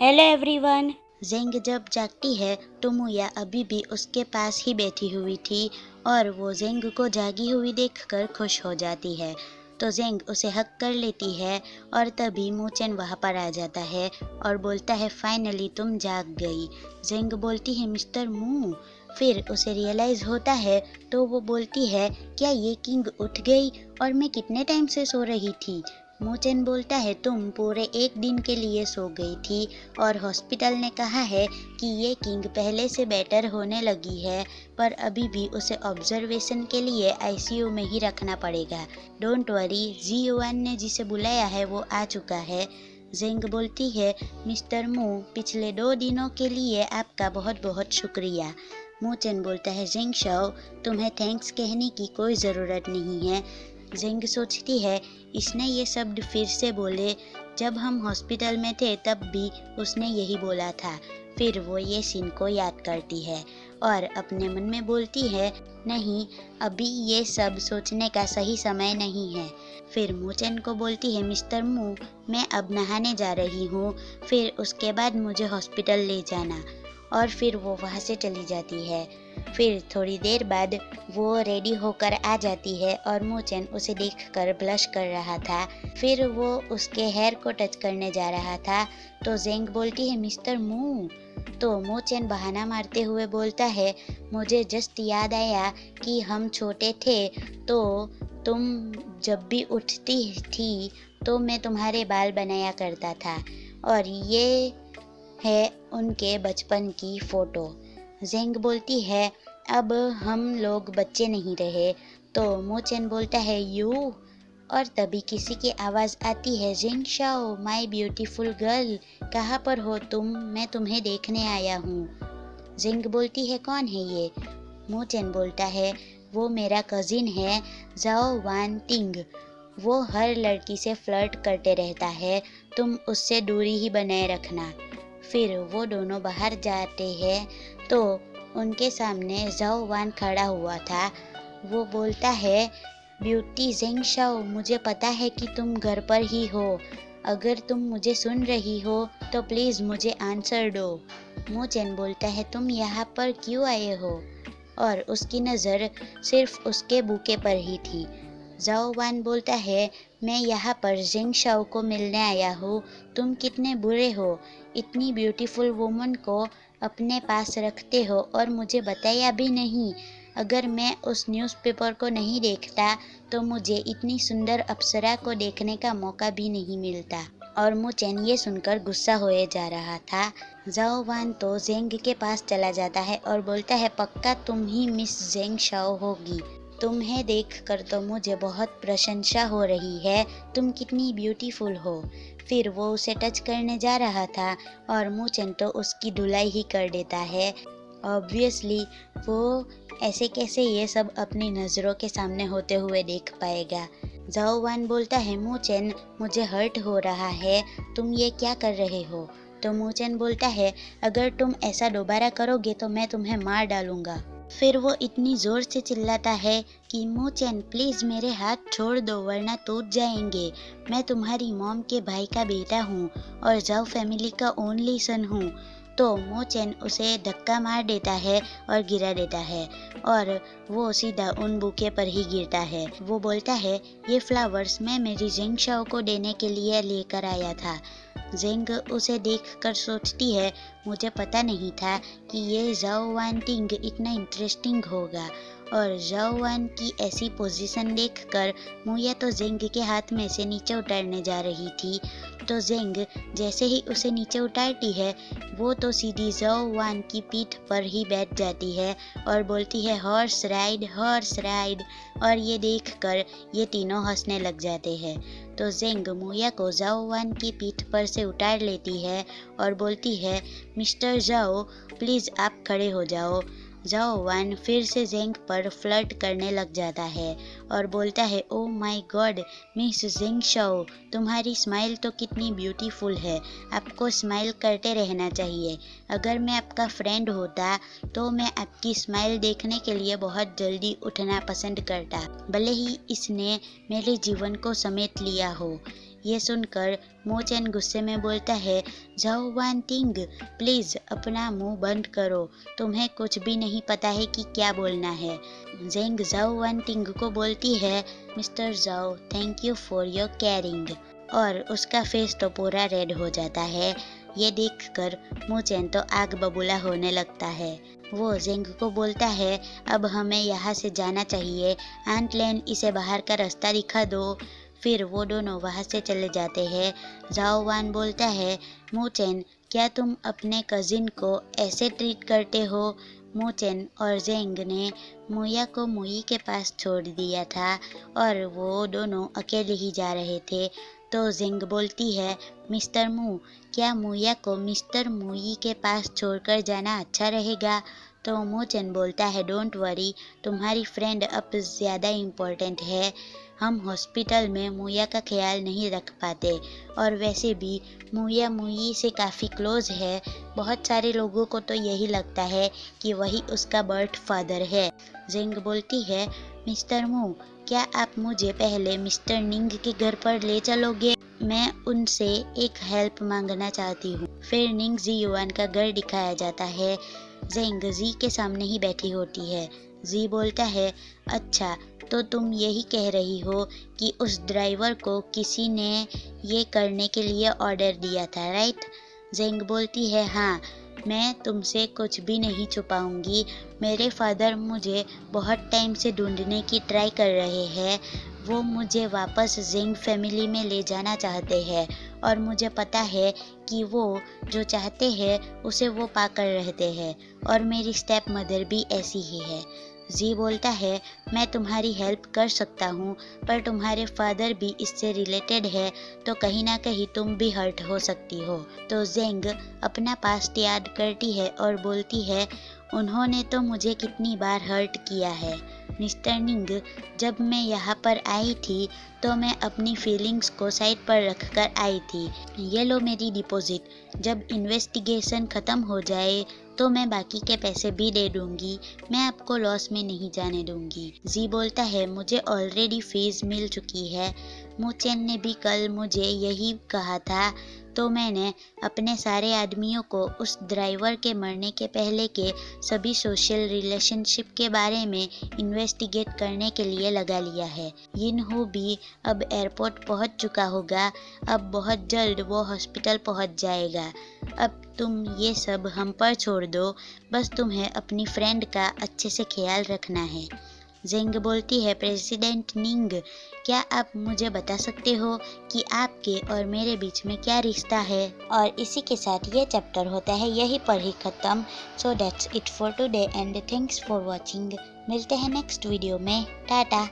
Hello everyone. Zeng जब जागती है तो मुया अभी भी उसके पास ही बैठी हुई थी और वो ज़ेंग को जागी हुई देखकर खुश हो जाती है। तो ज़ेंग उसे हक कर लेती है और तभी मूचेन वहाँ पर आ जाता है और बोलता है फाइनली तुम जाग गई। ज़ेंग बोलती है मिस्टर मू। फिर उसे रियलाइज़ होता है तो वो बोलती है क्या ये किंग उठ गई और मैं कितने टाइम से सो रही थी। मूचेन बोलता है तुम पूरे 1 दिन के लिए सो गई थी और हॉस्पिटल ने कहा है कि ये किंग पहले से बेटर होने लगी है, पर अभी भी उसे ऑब्जर्वेशन के लिए आईसीयू में ही रखना पड़ेगा। डोंट वरी, जी युआन ने जिसे बुलाया है वो आ चुका है। ज़ेंग बोलती है मिस्टर मू, पिछले 2 दिनों के लिए आपका बहुत बहुत शुक्रिया। मूचेन बोलता है ज़ेंग शाओ, तुम्हें थैंक्स कहने की कोई ज़रूरत नहीं है। ज़ेंग सोचती है इसने ये शब्द फिर से बोले, जब हम हॉस्पिटल में थे तब भी उसने यही बोला था। फिर वो ये सीन को याद करती है और अपने मन में बोलती है नहीं, अभी ये सब सोचने का सही समय नहीं है। फिर मूचेन को बोलती है मिस्टर मू, मैं अब नहाने जा रही हूँ, फिर उसके बाद मुझे हॉस्पिटल ले जाना। और फिर वो वहाँ से चली जाती है। फिर थोड़ी देर बाद वो रेडी होकर आ जाती है और मूचेन उसे देखकर ब्लश कर रहा था। फिर वो उसके हेयर को टच करने जा रहा था तो ज़ेंग बोलती है मिस्टर मू। तो मूचेन बहाना मारते हुए बोलता है मुझे जस्ट याद आया कि हम छोटे थे तो तुम जब भी उठती थी तो मैं तुम्हारे बाल बनाया करता था और ये है उनके बचपन की फ़ोटो। ज़ेंग बोलती है अब हम लोग बच्चे नहीं रहे। तो मूचेन बोलता है यू। और तभी किसी की आवाज़ आती है Zeng Shao my beautiful girl, कहाँ पर हो तुम, मैं तुम्हें देखने आया हूँ। ज़ेंग बोलती है कौन है ये। मूचेन बोलता है वो मेरा कज़िन है जाओ वान टिंग, वो हर लड़की से फ्लर्ट करते रहता है, तुम उससे दूरी ही बनाए रखना। फिर वो दोनों बाहर जाते हैं तो उनके सामने जाओ वान खड़ा हुआ था। वो बोलता है ब्यूटी ज़ेंग शाओ, मुझे पता है कि तुम घर पर ही हो, अगर तुम मुझे सुन रही हो तो प्लीज़ मुझे आंसर दो। मूचेन बोलता है तुम यहाँ पर क्यों आए हो, और उसकी नज़र सिर्फ उसके बुके पर ही थी। जाओ वान बोलता है मैं यहाँ पर ज़ेंग शाओ को मिलने आया हूँ, तुम कितने बुरे हो, इतनी ब्यूटीफुल वुमन को अपने पास रखते हो और मुझे बताया भी नहीं। अगर मैं उस न्यूज़पेपर को नहीं देखता तो मुझे इतनी सुंदर अप्सरा को देखने का मौका भी नहीं मिलता। और मूचेन ये सुनकर गुस्सा होए जा रहा था। जाओ वान तो ज़ेंग के पास चला जाता है और बोलता है पक्का तुम ही मिस ज़ेंग शाओ होगी, तुम्हें देखकर तो मुझे बहुत प्रशंसा हो रही है, तुम कितनी ब्यूटीफुल हो। फिर वो उसे टच करने जा रहा था और मूचेन तो उसकी धुलाई ही कर देता है। ऑब्वियसली वो ऐसे कैसे ये सब अपनी नज़रों के सामने होते हुए देख पाएगा। जाओ वान बोलता है मूचेन मुझे हर्ट हो रहा है, तुम ये क्या कर रहे हो। तो मूचेन बोलता है अगर तुम ऐसा दोबारा करोगे तो मैं तुम्हें मार डालूंगा। फिर वो इतनी ज़ोर से चिल्लाता है कि मूचेन प्लीज़ मेरे हाथ छोड़ दो वरना टूट जाएंगे, मैं तुम्हारी मॉम के भाई का बेटा हूँ और जाओ फैमिली का ओनली सन हूँ। तो मूचेन उसे धक्का मार देता है और गिरा देता है और वो सीधा उन बुके पर ही गिरता है। वो बोलता है ये फ्लावर्स मैं मेरी ज़ेंग शाओ को देने के लिए लेकर आया था। ज़ेंग उसे देखकर सोचती है मुझे पता नहीं था कि ये जाओ वान टिंग इतना इंटरेस्टिंग होगा। और जाओ वान की ऐसी पोजीशन देखकर मुया तो ज़ेंग के हाथ में से नीचे उतारने जा रही थी। तो ज़ेंग जैसे ही उसे नीचे उतारती है वो तो सीधी जाओ वान की पीठ पर ही बैठ जाती है और बोलती है हॉर्स राइड हॉर्स राइड। और ये देखकर ये तीनों हंसने लग जाते हैं। तो ज़ेंग मुया को जाओ वान की पीठ पर से उतार लेती है और बोलती है मिस्टर जाओ प्लीज़ आप खड़े हो जाओ। जाओ वान फिर से ज़ेंग पर फ्लर्ट करने लग जाता है और बोलता है oh my God miss Zeng Shao, तुम्हारी स्माइल तो कितनी ब्यूटीफुल है, आपको स्माइल करते रहना चाहिए। अगर मैं आपका फ्रेंड होता तो मैं आपकी स्माइल देखने के लिए बहुत जल्दी उठना पसंद करता, भले ही इसने मेरे जीवन को समेट लिया हो। ये सुनकर मोचेन गुस्से में बोलता है, जाओ वान तिंग, प्लीज़ अपना मुंह बंद करो, तुम्हें कुछ भी नहीं पता है कि क्या बोलना है। जेंग जाओ वान तिंग को बोलती है, मिस्टर जाओ, thank you for your caring, और उसका फेस तो पूरा रेड हो जाता है। ये देखकर मोचेन तो आग बबूला होने लगता है। वो जेंग को बोलता है, अब हमें यहाँ से जाना चाहिए, आंट लेन इसे बाहर का रास्ता दिखा दो। फिर वो दोनों वहाँ से चले जाते हैं। जाओ वान बोलता है, मोचेन क्या तुम अपने कजिन को ऐसे ट्रीट करते हो? मोचेन और जेंग ने मुया को मुई के पास छोड़ दिया था और वो दोनों अकेले ही जा रहे थे। तो जेंग बोलती है, मिस्टर मू, क्या मुया को मिस्टर मुई के पास छोड़कर जाना अच्छा रहेगा? तो मोचेन बोलता है, डोंट वरी, तुम्हारी फ्रेंड अब ज़्यादा इम्पोर्टेंट है, हम हॉस्पिटल में मुया का ख्याल नहीं रख पाते, और वैसे भी मुया मुई से काफ़ी क्लोज है, बहुत सारे लोगों को तो यही लगता है कि वही उसका बर्थ फादर है। जेंग बोलती है, मिस्टर मू, क्या आप मुझे पहले मिस्टर निंग के घर पर ले चलोगे? मैं उनसे एक हेल्प मांगना चाहती हूँ। फिर निंग जी युआन का घर दिखाया जाता है। जेंग जी के सामने ही बैठी होती है। जी बोलता है, अच्छा तो तुम यही कह रही हो कि उस ड्राइवर को किसी ने ये करने के लिए ऑर्डर दिया था, राइट? जेंग बोलती है, हाँ, मैं तुमसे कुछ भी नहीं छुपाऊंगी, मेरे फादर मुझे बहुत टाइम से ढूंढने की ट्राई कर रहे हैं, वो मुझे वापस जेंग फैमिली में ले जाना चाहते हैं, और मुझे पता है कि वो जो चाहते हैं उसे वो पाकर रहते हैं, और मेरी स्टेप मदर भी ऐसी ही है। जी बोलता है, मैं तुम्हारी हेल्प कर सकता हूँ, पर तुम्हारे फादर भी इससे रिलेटेड है, तो कहीं ना कहीं तुम भी हर्ट हो सकती हो। तो जेंग अपना पास्ट याद करती है और बोलती है, उन्होंने तो मुझे कितनी बार हर्ट किया है। मिस्टर निंग, जब मैं यहाँ पर आई थी तो मैं अपनी फीलिंग्स को साइड पर रखकर आई थी। ये लो मेरी डिपॉजिट, जब इन्वेस्टिगेशन ख़त्म हो जाए तो मैं बाकी के पैसे भी दे दूंगी, मैं आपको लॉस में नहीं जाने दूंगी। जी बोलता है, मुझे ऑलरेडी फीस मिल चुकी है, मोचेन ने भी कल मुझे यही कहा था, तो मैंने अपने सारे आदमियों को उस ड्राइवर के मरने के पहले के सभी सोशल रिलेशनशिप के बारे में इन्वेस्टिगेट करने के लिए लगा लिया है। यिनहो भी अब एयरपोर्ट पहुंच चुका होगा, अब बहुत जल्द वो हॉस्पिटल पहुंच जाएगा। अब तुम ये सब हम पर छोड़ दो, बस तुम्हें अपनी फ्रेंड का अच्छे से ख्याल रखना है। जेंग बोलती है, प्रेसिडेंट निंग, क्या आप मुझे बता सकते हो कि आपके और मेरे बीच में क्या रिश्ता है? और इसी के साथ ये चैप्टर होता है यहीं पर ही ख़त्म। So that's it for today and thanks for watching. मिलते हैं नेक्स्ट वीडियो में। टाटा।